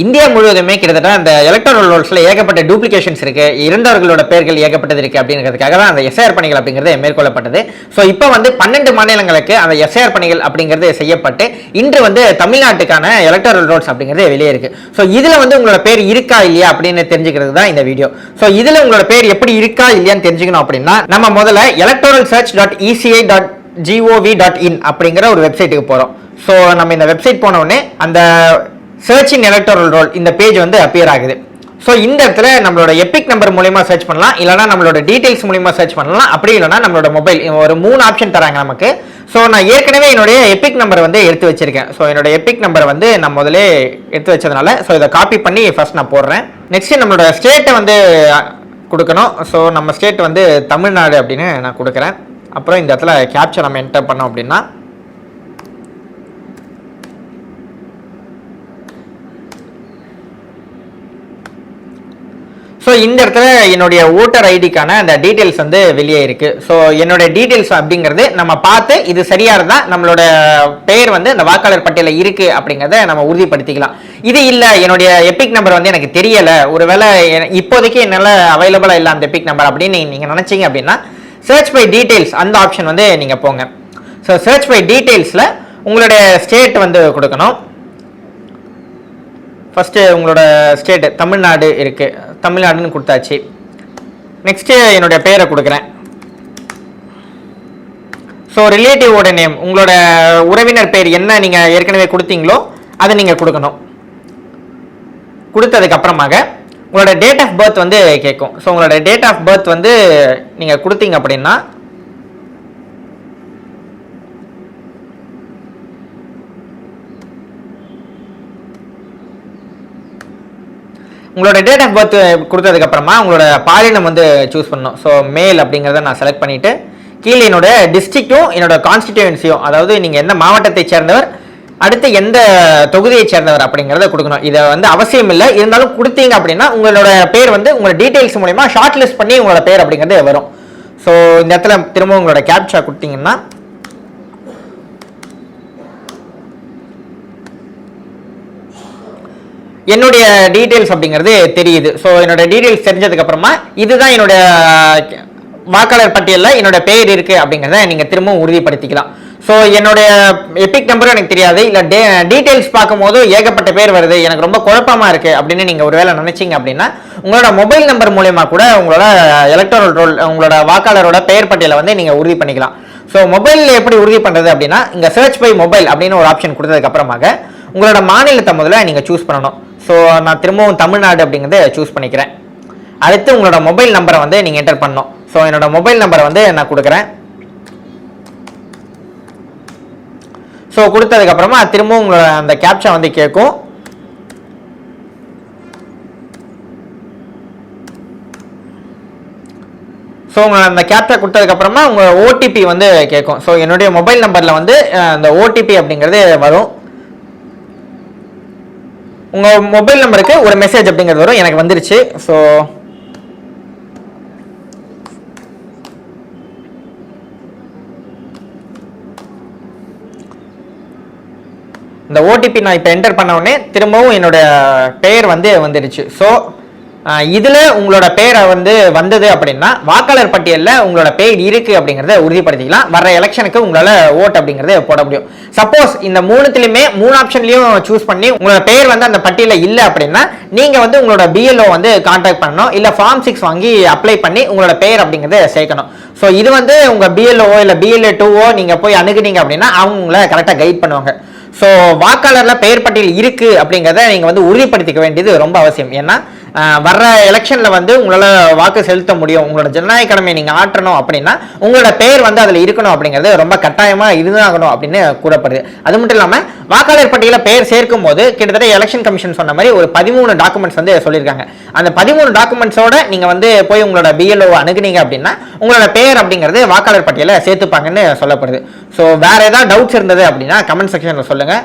India முழுவதுமே கிட்டத்தட்ட அந்த எலக்ட்ரல் ரோல்ஸ்ல ஏகப்பட்ட டூப்ளிகேஷன்ஸ் இருக்கு, இறந்தவர்களோட பெயர்கள் ஏகப்பட்டது இருக்கு அப்படிங்கிறதுக்காக தான் அந்த எஸ்ஐஆர் பணிகள் அப்படிங்கிறது மேற்கொள்ளப்பட்டது. ஸோ இப்போ வந்து 12 மாநிலங்களுக்கு அந்த எஸ்ஐஆர் பணிகள் அப்படிங்கிறது செய்யப்பட்டு இன்று வந்து தமிழ்நாட்டுக்கான எலக்ட்ரல் ரோல்ஸ் அப்படிங்கிறது வெளியே இருக்கு. ஸோ இதுல வந்து உங்களோட பேர் இருக்கா இல்லையா அப்படின்னு தெரிஞ்சுக்கிறது தான் இந்த வீடியோ. ஸோ இதுல உங்களோட பேர் எப்படி இருக்கா இல்லையான்னு தெரிஞ்சுக்கணும் அப்படின்னா நம்ம முதல்ல electoralsearch.eci.gov.in அப்படிங்கிற ஒரு வெப்சைட்டுக்கு போறோம். ஸோ நம்ம இந்த வெப்சைட் போன உடனே அந்த சர்ச் இன் எலக்டோரல் ரோல் இந்த பேஜ் வந்து அப்பியர் ஆகுது. ஸோ இந்த இடத்துல நம்மளோட எபிக் நம்பர் மூலமா சர்ச் பண்ணலாம், இல்லைனா நம்மளோட டீடைல்ஸ் மூலமா சர்ச் பண்ணலாம், அப்படி இல்லைனா நம்மளோட மொபைல், ஒரு 3 ஆப்ஷன் தராங்க நமக்கு. ஸோ நான் ஏற்கனவே என்னுடைய எபிக் நம்பர் வந்து எடுத்து வச்சிருக்கேன். ஸோ என்னோட எபிக் நம்பர் வந்து நான் முதல்ல எடுத்து வச்சதுனால ஸோ இதை காப்பி பண்ணி ஃபர்ஸ்ட் நான் போடுறேன். நெக்ஸ்ட் நம்மளோட ஸ்டேட்டை வந்து கொடுக்கணும். ஸோ நம்ம ஸ்டேட் வந்து தமிழ்நாடு அப்படின்னு நான் கொடுக்குறேன். அப்புறம் இந்த இடத்துல கேப்சர் நம்ம என்டர் பண்ணோம் அப்படின்னா ஸோ இந்த இடத்துல என்னுடைய ஓட்டர் ஐடிக்கான அந்த டீட்டெயில்ஸ் வந்து வெளியே இருக்கு. ஸோ என்னுடைய டீட்டெயில்ஸ் அப்படிங்கிறது நம்ம பார்த்து இது சரியா இருந்தா நம்மளோட பெயர் வந்து அந்த வாக்காளர் பட்டியலில் இருக்கு அப்படிங்கிறத நம்ம உறுதிப்படுத்திக்கலாம். இது இல்லை, என்னுடைய எபிக் நம்பர் வந்து எனக்கு தெரியல, ஒருவேளை இப்போதைக்கு என்னால் அவைலபிளா இல்லை அந்த எபிக் நம்பர் அப்படின்னு நீங்க நினைச்சீங்க அப்படின்னா சர்ச் பை டீடைல்ஸ் அந்த ஆப்ஷன் வந்து நீங்க போங்க. ஸோ சர்ச் பை டீடைல்ஸ்ல உங்களுடைய ஸ்டேட் வந்து கொடுக்கணும். ஃபர்ஸ்ட் உங்களோட ஸ்டேட் தமிழ்நாடு இருக்கு, தமிழ்நாடுன்னு கொடுத்தாச்சு. நெக்ஸ்ட் என்னுடைய பேரை கொடுக்குறேன். ஸோ ரிலேட்டிவோட நேம், உங்களோட உறவினர் பேர் என்ன நீங்க ஏற்கனவே கொடுத்தீங்களோ அதை நீங்க கொடுக்கணும். கொடுத்ததுக்கு அப்புறமாக உங்களோட டேட் ஆஃப் பர்த் வந்து கேட்கும். ஸோ உங்களோட டேட் ஆஃப் பர்த் வந்து நீங்க கொடுத்தீங்க அப்படின்னா உங்களோட டேட் ஆஃப் பர்த் கொடுத்ததுக்கு அப்புறமா உங்களோட பாலினம் வந்து சூஸ் பண்ணணும். ஸோ மேல் அப்படிங்கிறத நான் செலக்ட் பண்ணிட்டு கீழே என்னோட டிஸ்ட்ரிக்டும் என்னோட கான்ஸ்டிடியூன்சியும், அதாவது நீங்க எந்த மாவட்டத்தை சேர்ந்தவர், அடுத்து எந்த தொகுதியை சேர்ந்தவர் அப்படிங்கிறத கொடுக்கணும். இதை வந்து அவசியம் இல்லை, இருந்தாலும் கொடுத்தீங்க அப்படின்னா உங்களோட பேர் வந்து உங்களோட டீடைல்ஸ் மூலமா ஷார்ட் லிஸ்ட் பண்ணி உங்களோட பேர் அப்படிங்கிறது வரும். ஸோ இந்த இடத்துல திரும்ப உங்களோட கேப்சா கொடுத்தீங்கன்னா என்னுடைய டீடைல்ஸ் அப்படிங்கிறது தெரியுது. ஸோ என்னோட டீடைல்ஸ் தெரிஞ்சதுக்கு அப்புறமா இதுதான் என்னோட வாக்காளர் பட்டியலில் என்னோட பெயர் இருக்கு அப்படிங்கிறத நீங்க திரும்பவும் உறுதிப்படுத்திக்கலாம். ஸோ என்னுடைய எபிக் நம்பரும் எனக்கு தெரியாது, இல்லை டீடைல்ஸ் பார்க்கும்போது ஏகப்பட்ட பேர் வருது, எனக்கு ரொம்ப குழப்பமா இருக்கு அப்படின்னு நீங்க ஒருவேளை நினைச்சீங்க அப்படின்னா உங்களோட மொபைல் நம்பர் மூலமா கூட உங்களோட எலக்டோரல் ரோல், உங்களோட வாக்காளரோட பெயர் பட்டியலை வந்து நீங்க உறுதி பண்ணிக்கலாம். ஸோ மொபைலில் எப்படி உறுதி பண்றது அப்படின்னா இங்க சர்ச் பை மொபைல் அப்படின்னு ஒரு ஆப்ஷன் கொடுத்ததுக்கு அப்புறமாக உங்களோட மாநிலத்தை முதல்ல நீங்க சூஸ் பண்ணணும். ஸோ நான் திரும்பவும் தமிழ்நாடு அப்படிங்கிறத சூஸ் பண்ணிக்கிறேன். அடுத்து உங்களோட மொபைல் நம்பரை வந்து நீங்க என்டர் பண்ணணும். ஸோ என்னோட மொபைல் நம்பரை வந்து நான் கொடுக்குறேன். ஸோ கொடுத்ததுக்கு அப்புறமா திரும்பவும் உங்களோட அந்த கேப்சா வந்து கேட்கும். ஸோ உங்களை அந்த கேப்சா கொடுத்ததுக்கு அப்புறமா உங்க ஓடிபி வந்து கேட்கும். ஸோ என்னுடைய மொபைல் நம்பர்ல வந்து அந்த ஓடிபி அப்படிங்கிறது வரும். உங்க மொபைல் நம்பருக்கு ஒரு மெசேஜ் அப்படிங்கிறது வரும். எனக்கு வந்துருச்சு. ஸோ இந்த ஓடிபி நான் இப்போ என்டர் பண்ண உடனே திரும்பவும் என்னோட பெயர் வந்து வந்துடுச்சு. ஸோ இதுல உங்களோட பேரை வந்து வந்தது அப்படின்னா வாக்காளர் பட்டியலில் உங்களோட பெயர் இருக்கு அப்படிங்கிறத உறுதிப்படுத்திக்கலாம். வர எலெக்ஷனுக்கு உங்களால ஓட் அப்படிங்கறத போட முடியும். சப்போஸ் இந்த 3த்துலயுமே 3 ஆப்ஷன்லயும் சூஸ் பண்ணி உங்களோட பெயர் வந்து அந்த பட்டியலில் இல்லை அப்படின்னா நீங்க வந்து உங்களோட பிஎல்ஓ வந்து கான்டாக்ட் பண்ணணும், இல்ல ஃபார்ம் 6 வாங்கி அப்ளை பண்ணி உங்களோட பெயர் அப்படிங்கறத சேர்க்கணும். ஸோ இது வந்து உங்க பிஎல்ஓ இல்ல பிஎல்ஏ 2ஓ நீங்க போய் அணுகுனீங்க அப்படின்னா அவங்க உங்களை கரெக்டா கைட் பண்ணுவாங்க. ஸோ வாக்காளர்ல பெயர் பட்டியல் இருக்கு அப்படிங்கிறத நீங்க வந்து உறுதிப்படுத்திக்க வேண்டியது ரொம்ப அவசியம். ஏன்னா வர்ற எலெக்ஷன்ல வந்து உங்களால வாக்கு செலுத்த முடியும், உங்களோட ஜனநாயக கடமையை நீங்க ஆற்றணும் அப்படின்னா உங்களோட பெயர் வந்து அதுல இருக்கணும் அப்படிங்கிறது ரொம்ப கட்டாயமா இருந்தாகணும் அப்படின்னு கூறப்படுது. அது மட்டும் இல்லாம வாக்காளர் பட்டியல பெயர் சேர்க்கும் போது கிட்டத்தட்ட எலெக்ஷன் கமிஷன் சொன்ன மாதிரி ஒரு 13 டாக்குமெண்ட்ஸ் வந்து சொல்லியிருக்காங்க. அந்த 13 டாக்குமெண்ட்ஸோட நீங்க வந்து போய் உங்களோட பிஎல்ஓ அணுகுனீங்க அப்படின்னா உங்களோட பெயர் அப்படிங்கிறது வாக்காளர் பட்டியல சேர்த்துப்பாங்கன்னு சொல்லப்படுது. ஸோ வேற ஏதாவது டவுட்ஸ் இருந்தது அப்படின்னா கமெண்ட் செக்ஷன்ல சொல்லுங்க.